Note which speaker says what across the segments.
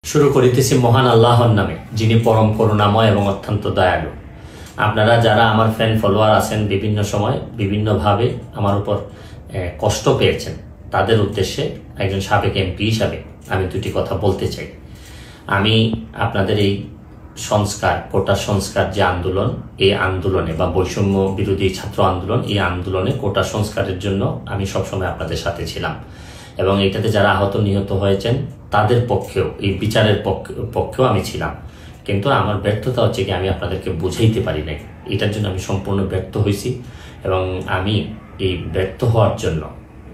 Speaker 1: শুরু করিতেছি মহান আল্লাহর নামে, যিনি পরম করুণাময় এবং অত্যন্ত দয়ালু। আপনারা যারা আমার ফ্যান ফলোয়ার আছেন, বিভিন্ন সময় বিভিন্নভাবে আমার উপর কষ্ট পেয়েছেন, তাদের উদ্দেশ্যে একজন সাবেক এমপি হিসাবে আমি দুটি কথা বলতে চাই। আমি আপনাদের এই সংস্কার, কোটা সংস্কার যে আন্দোলন, এই আন্দোলনে বা বৈষম্য বিরোধী ছাত্র আন্দোলন, এই আন্দোলনে কোটা সংস্কারের জন্য আমি সবসময় আপনাদের সাথে ছিলাম এবং এটাতে যারা আহত নিহত হয়েছেন তাদের পক্ষেও, এই বিচারের পক্ষেও আমি ছিলাম। কিন্তু আমার ব্যর্থতা হচ্ছে কি, আমি আপনাদেরকে বুঝাইতে পারি নাই। এটার জন্য আমি সম্পূর্ণ ব্যর্থ হয়েছি এবং আমি এই ব্যর্থ হওয়ার জন্য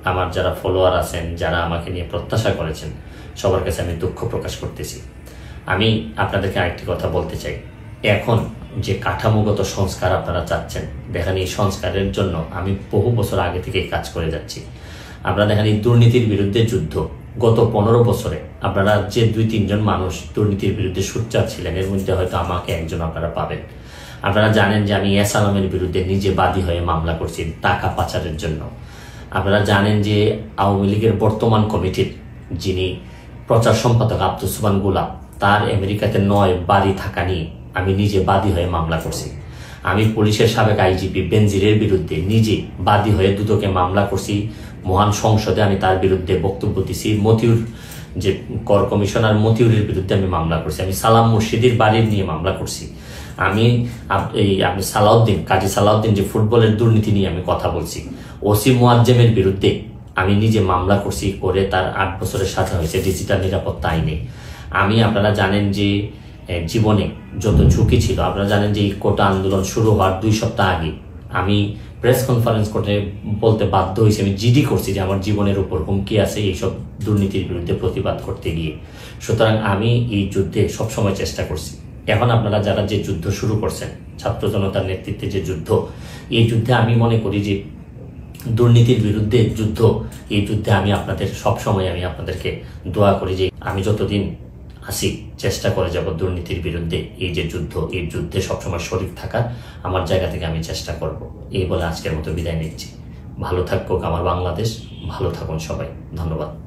Speaker 1: আমার যারা ফলোয়ার আছেন, যারা আমাকে নিয়ে প্রত্যাশা করেছেন, সবার কাছে আমি দুঃখ প্রকাশ করতেছি। আমি আপনাদেরকে আরেকটি কথা বলতে চাই। এখন যে কাঠামোগত সংস্কার আপনারা চাচ্ছেন, দেখেন এই সংস্কারের জন্য আমি বহু বছর আগে থেকেই কাজ করে যাচ্ছি। আপনারা দেখেন এই দুর্নীতির বিরুদ্ধে যুদ্ধ গত 15 বছরে আপনারা যে 2-3 জন মানুষ দুর্নীতির বিরুদ্ধে সোচ্চার ছিলেন, এর মধ্যে হয়তো আমাকে একজন আপনারা পাবেন। আপনারা জানেন যে আমি এস আলমের বিরুদ্ধে নিজে বাদী হয়ে মামলা করছি টাকা পাচারের জন্য। আপনারা জানেন যে আওয়ামী লীগের বর্তমান কমিটির যিনি প্রচার সম্পাদক আব্দুস সুবহান গোলাপ, তার আমেরিকাতে 9 বাড়ি থাকা নিয়ে আমি নিজে বাদী হয়ে মামলা করছি। আমি পুলিশের সাবেক আইজিপি বেনজিরের বিরুদ্ধে নিজে বাদী হয়ে দুদকে মামলা করছি। মহান সংসদে আমি তার বিরুদ্ধে বক্তব্য দিছি। মতিউর যে কর কমিশনার, মতিউরের বিরুদ্ধে আমি মামলা করছি। আমি সালাম মুর্শিদির বাড়ির নিয়ে মামলা করছি। আমি সালাউদ্দিন, কাজী সালাউদ্দিন যে ফুটবলের দুর্নীতি নিয়ে আমি কথা বলছি। ওসি মুয়াজ্জেমের বিরুদ্ধে আমি নিজে মামলা করছি, করে তার 8 বছরের সাজা হয়েছে ডিজিটাল নিরাপত্তা আইনে। আপনারা জানেন যে জীবনে যত ঝুঁকি ছিল, আপনারা জানেন যে এই কোটা আন্দোলন শুরু হওয়ার 2 সপ্তাহ আগে আমি প্রেস কনফারেন্স করতে বলতে বাধ্য হয়েছি, আমি জিডি করছি যে আমার জীবনের উপর হুমকি আছে এইসব দুর্নীতির বিরুদ্ধে প্রতিবাদ করতে গিয়ে। সুতরাং আমি এই যুদ্ধে সবসময় চেষ্টা করছি। এখন আপনারা যারা যে যুদ্ধ শুরু করছেন, ছাত্র জনতার নেতৃত্বে যে যুদ্ধ, এই যুদ্ধে আমি মনে করি যে দুর্নীতির বিরুদ্ধে যুদ্ধ, এই যুদ্ধে আমি আপনাদের সবসময় আমি আপনাদেরকে দোয়া করি যে আমি যতদিন আসি চেষ্টা করে যাব দুর্নীতির বিরুদ্ধে এই যে যুদ্ধ, এই যুদ্ধে সবসময় শরীক থাকার আমার জায়গা থেকে আমি চেষ্টা করব। এই বলে আজকের মতো বিদায় নিচ্ছি। ভালো থাকুক আমার বাংলাদেশ, ভালো থাকুন সবাই। ধন্যবাদ।